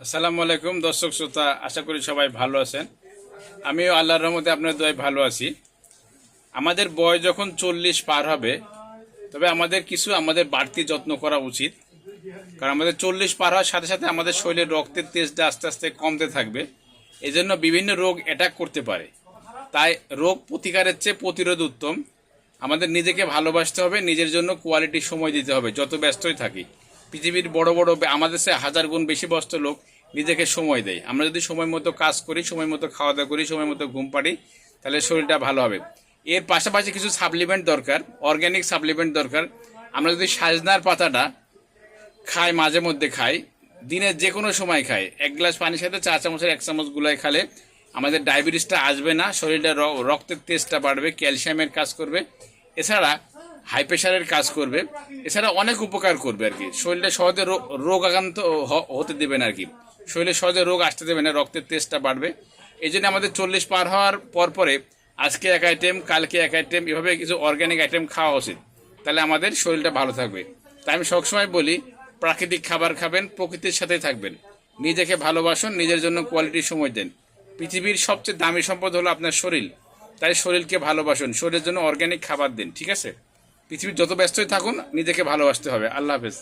আসসালামু আলাইকুম দর্শক শ্রোতা, আশা করি সবাই ভালো আছেন। আমিও আল্লাহর রহমতে আপনার দোয়ায় ভালো আছি। আমাদের বয়স যখন 40 পার হবে, তবে আমাদের বাড়তি যত্ন করা উচিত। কারণ আমাদের 40 পার হওয়ার সাথে সাথে আমাদের শরীরের রক্তের তেজটা আস্তে আস্তে কমতে থাকবে। এই জন্য বিভিন্ন রোগ অ্যাটাক করতে পারে। তাই রোগ প্রতিকারের চেয়ে প্রতিরোধ উত্তম। আমাদের নিজেকে ভালোবাসতে হবে, নিজের জন্য কোয়ালিটি সময় দিতে হবে। যত ব্যস্তই থাকি, পৃথিবীর বড় বড় আমাদের সে হাজার গুণ বেশি ব্যস্ত লোক নিজেকে সময় দেয়। আমরা যদি সময় মতো কাজ করি, সময় মতো খাওয়া দাওয়া করি, সময় মতো ঘুম পাড়ি, তাহলে শরীরটা ভালো হবে। এর পাশাপাশি কিছু সাপ্লিমেন্ট দরকার, অর্গ্যানিক সাপ্লিমেন্ট দরকার। আমরা যদি সাজনার পাতাটা খাই, মাঝে মধ্যে খাই, দিনের যে কোনো সময় খাই, এক গ্লাস পানির সাথে 4 চামচের 1 চামচ গুলাই খালে আমাদের ডায়াবেটিসটা আসবে না, শরীরটা রক্তের তেজটা বাড়বে, ক্যালসিয়ামের কাজ করবে, এছাড়া হাই প্রেশারের কাজ করবে, এছাড়া অনেক উপকার করবে আর কি। শরীরটা সহজে রোগাক্রান্ত হতে দেবে না আর কি, শরীরে সহজে রোগ আসতে দেবে না, রক্তের তেজটা বাড়বে। এই জন্য আমাদের 40 পার হওয়ার পরে আজকে এক আইটেম, কালকে এক আইটেম, এভাবে কিছু অর্গ্যানিক আইটেম খাওয়া উচিত। তাহলে আমাদের শরীরটা ভালো থাকবে। তাই আমি সবসময় বলি, প্রাকৃতিক খাবার খাবেন, প্রকৃতির সাথে থাকবেন, নিজেকে ভালোবাসুন, নিজের জন্য কোয়ালিটি সময় দেন। পৃথিবীর সবচেয়ে দামি সম্পদ হলো আপনার শরীর। তাই শরীরকে ভালোবাসুন, শরীরের জন্য অর্গ্যানিক খাবার দিন, ঠিক আছে? পৃথিবীর যত ব্যস্তই থাকুন, নিজেকে ভালোবাসতে হবে। আল্লাহ হাফেজ।